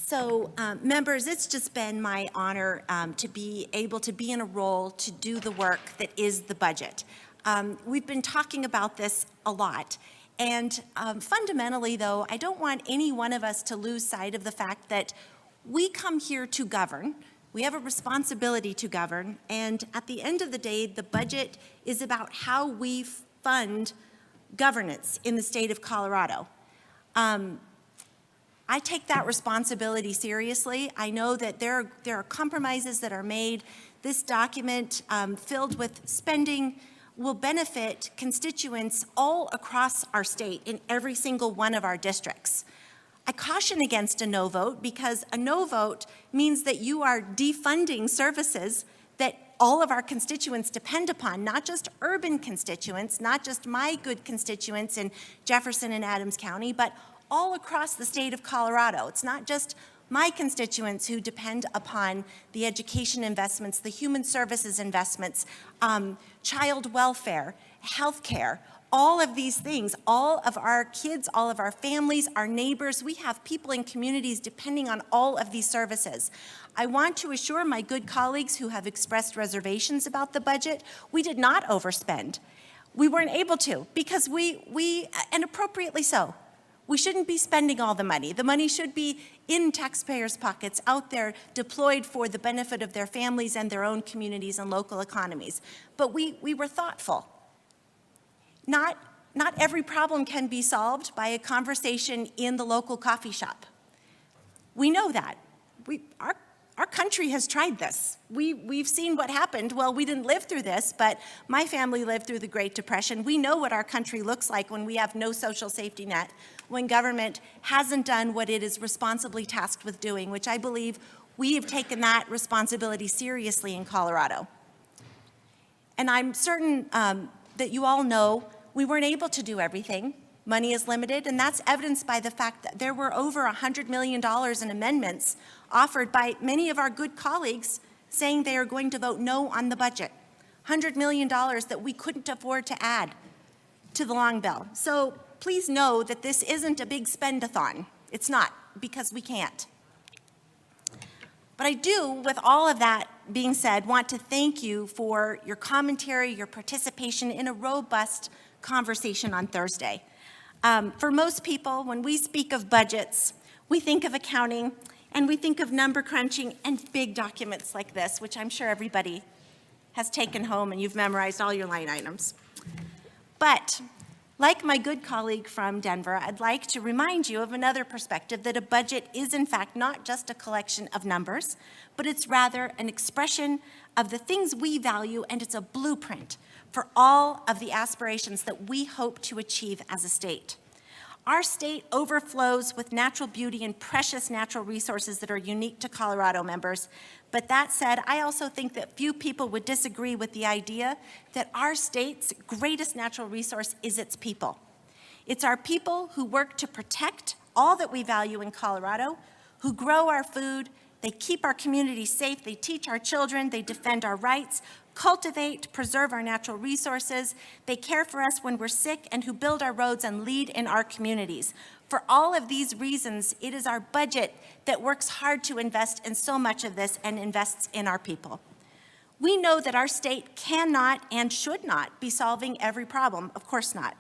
So, members, it's just been my honor to be able to be in a role to do the work that is the budget. We've been talking about this a lot, and fundamentally, though, I don't want any one of us to lose sight of the fact that we come here to govern. We have a responsibility to govern, and at the end of the day, the budget is about how we fund governance in the state of Colorado. I take that responsibility seriously. I know that there are compromises that are made. This document filled with spending will benefit constituents all across our state in every single one of our districts. I caution against a no vote because a no vote means that you are defunding services that all of our constituents depend upon, not just urban constituents, not just my good constituents in Jefferson and Adams County, but all across the state of Colorado. It's not just my constituents who depend upon the education investments, the human services investments, child welfare, healthcare, all of these things, all of our kids, all of our families, our neighbors, we have people in communities depending on all of these services. I want to assure my good colleagues who have expressed reservations about the budget, we did not overspend. We weren't able to because and appropriately so. We shouldn't be spending all the money. The money should be in taxpayers' pockets, out there, deployed for the benefit of their families and their own communities and local economies. But we were thoughtful. Not every problem can be solved by a conversation in the local coffee shop. We know that. Our country has tried this. We've seen what happened. Well, we didn't live through this, but my family lived through the Great Depression. We know what our country looks like when we have no social safety net, when government hasn't done what it is responsibly tasked with doing, which I believe we have taken that responsibility seriously in Colorado. And I'm certain that you all know we weren't able to do everything. Money is limited, and that's evidenced by the fact that there were over $100 million in amendments offered by many of our good colleagues saying they are going to vote no on the budget. $100 million that we couldn't afford to add to the long bill. So please know that this isn't a big spend-a-thon. It's not, because we can't. But I do, with all of that being said, want to thank you for your commentary, your participation in a robust conversation on Thursday. For most people, when we speak of budgets, we think of accounting and we think of number crunching and big documents like this, which I'm sure everybody has taken home and you've memorized all your line items. But like my good colleague from Denver, I'd like to remind you of another perspective, that a budget is in fact not just a collection of numbers, but it's rather an expression of the things we value, and it's a blueprint for all of the aspirations that we hope to achieve as a state. Our state overflows with natural beauty and precious natural resources that are unique to Colorado, members. But that said, I also think that few people would disagree with the idea that our state's greatest natural resource is its people. It's our people who work to protect all that we value in Colorado, who grow our food, they keep our communities safe, they teach our children, they defend our rights, cultivate, preserve our natural resources, they care for us when we're sick, and who build our roads and lead in our communities. For all of these reasons, it is our budget that works hard to invest in so much of this and invests in our people. We know that our state cannot and should not be solving every problem, of course not.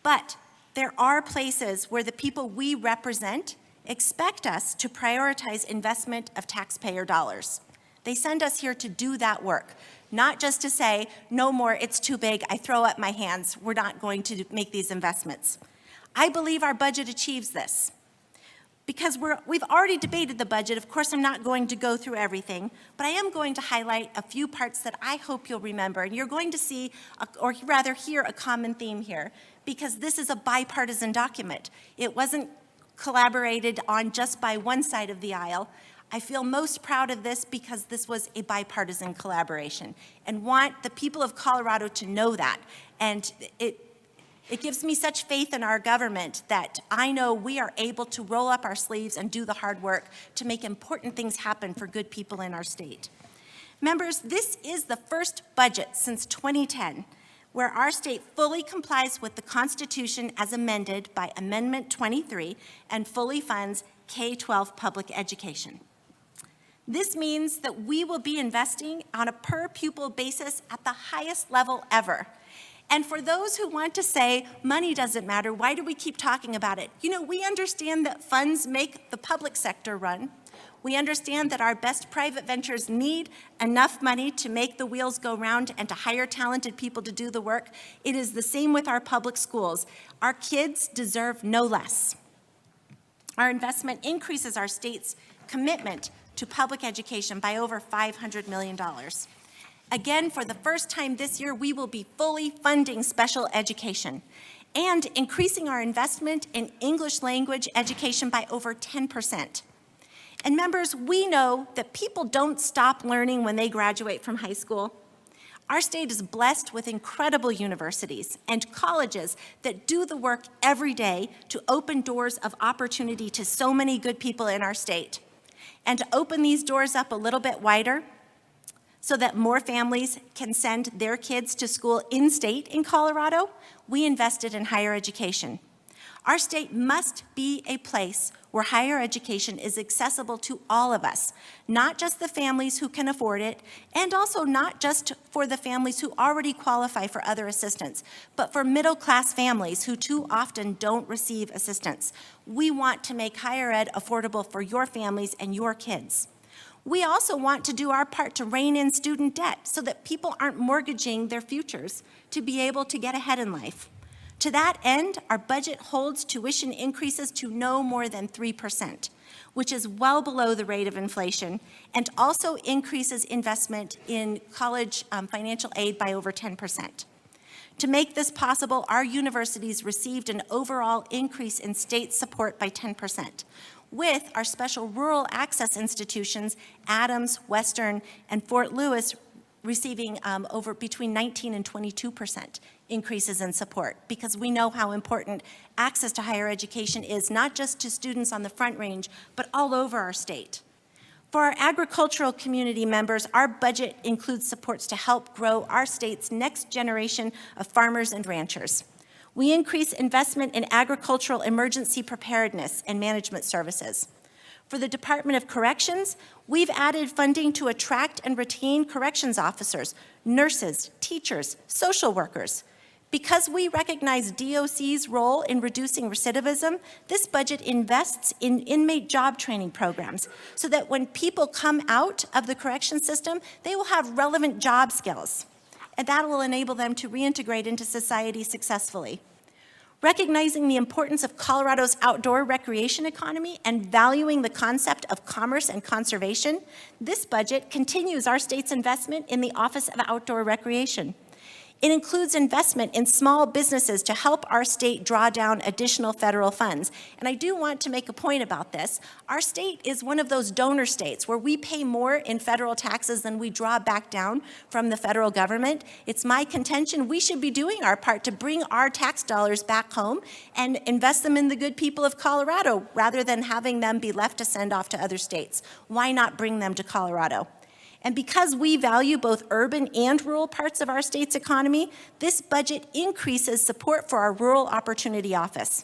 But there are places where the people we represent expect us to prioritize investment of taxpayer dollars. They send us here to do that work, not just to say, no more, it's too big, I throw up my hands, we're not going to make these investments. I believe our budget achieves this. Because we've already debated the budget, of course I'm not going to go through everything, but I am going to highlight a few parts that I hope you'll remember, and you're going to see, or rather hear, a common theme here, because this is a bipartisan document. It wasn't collaborated on just by one side of the aisle. I feel most proud of this because this was a bipartisan collaboration, and want the people of Colorado to know that. And it gives me such faith in our government that I know we are able to roll up our sleeves and do the hard work to make important things happen for good people in our state. Members, this is the first budget since 2010 where our state fully complies with the Constitution as amended by Amendment 23 and fully funds K-12 public education. This means that we will be investing on a per-pupil basis at the highest level ever. And for those who want to say, money doesn't matter, why do we keep talking about it? You know, we understand that funds make the public sector run. We understand that our best private ventures need enough money to make the wheels go round and to hire talented people to do the work. It is the same with our public schools. Our kids deserve no less. Our investment increases our state's commitment to public education by over $500 million. Again, for the first time this year, we will be fully funding special education and increasing our investment in English language education by over 10%. And members, we know that people don't stop learning when they graduate from high school. Our state is blessed with incredible universities and colleges that do the work every day to open doors of opportunity to so many good people in our state. And to open these doors up a little bit wider so that more families can send their kids to school in-state in Colorado, we invested in higher education. Our state must be a place where higher education is accessible to all of us, not just the families who can afford it, and also not just for the families who already qualify for other assistance, but for middle-class families who too often don't receive assistance. We want to make higher ed affordable for your families and your kids. We also want to do our part to rein in student debt so that people aren't mortgaging their futures to be able to get ahead in life. To that end, our budget holds tuition increases to no more than 3%, which is well below the rate of inflation, and also increases investment in college financial aid by over 10%. To make this possible, our universities received an overall increase in state support by 10%, with our special rural access institutions, Adams, Western, and Fort Lewis, receiving over between 19 and 22% increases in support, because we know how important access to higher education is, not just to students on the Front Range, but all over our state. For our agricultural community members, our budget includes supports to help grow our state's next generation of farmers and ranchers. We increase investment in agricultural emergency preparedness and management services. For the Department of Corrections, we've added funding to attract and retain corrections officers, nurses, teachers, social workers. Because we recognize DOC's role in reducing recidivism, this budget invests in inmate job training programs so that when people come out of the correction system, they will have relevant job skills, and that will enable them to reintegrate into society successfully. Recognizing the importance of Colorado's outdoor recreation economy and valuing the concept of commerce and conservation, this budget continues our state's investment in the Office of Outdoor Recreation. It includes investment in small businesses to help our state draw down additional federal funds. And I do want to make a point about this. Our state is one of those donor states where we pay more in federal taxes than we draw back down from the federal government. It's my contention we should be doing our part to bring our tax dollars back home and invest them in the good people of Colorado rather than having them be left to send off to other states. Why not bring them to Colorado? And because we value both urban and rural parts of our state's economy, this budget increases support for our Rural Opportunity Office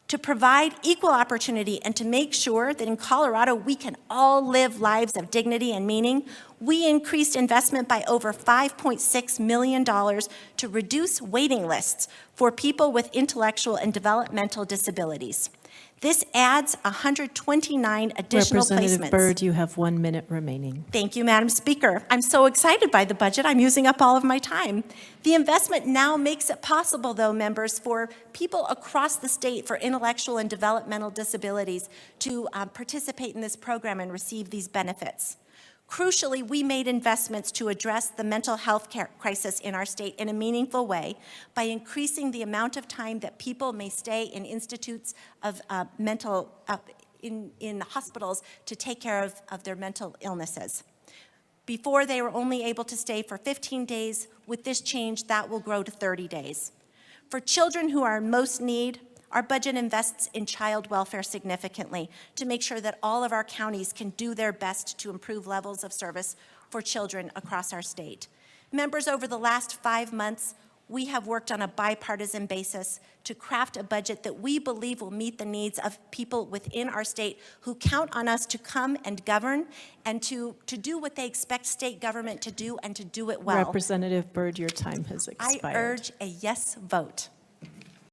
to provide equal opportunity and to make sure that in Colorado we can all live lives of dignity and meaning. We increased investment by over $5.6 million to reduce waiting lists for people with intellectual and developmental disabilities. This adds 129 additional placements. Representative Byrd, you have 1 minute remaining. Thank you, Madam Speaker. I'm so excited by the budget. I'm using up all of my time. The investment now makes it possible, though, members, for people across the state for intellectual and developmental disabilities to participate in this program and receive these benefits. Crucially, we made investments to address the mental health care crisis in our state in a meaningful way by increasing the amount of time that people may stay in institutes of in hospitals to take care of their mental illnesses. Before, they were only able to stay for 15 days. With this change, that will grow to 30 days. For children who are in most need, our budget invests in child welfare significantly to make sure that all of our counties can do their best to improve levels of service for children across our state. Members, over the last 5 months, we have worked on a bipartisan basis to craft a budget that we believe will meet the needs of people within our state who count on us to come and govern and to do what they expect state government to do and to do it well. Representative Byrd, your time has I expired. urge a yes vote.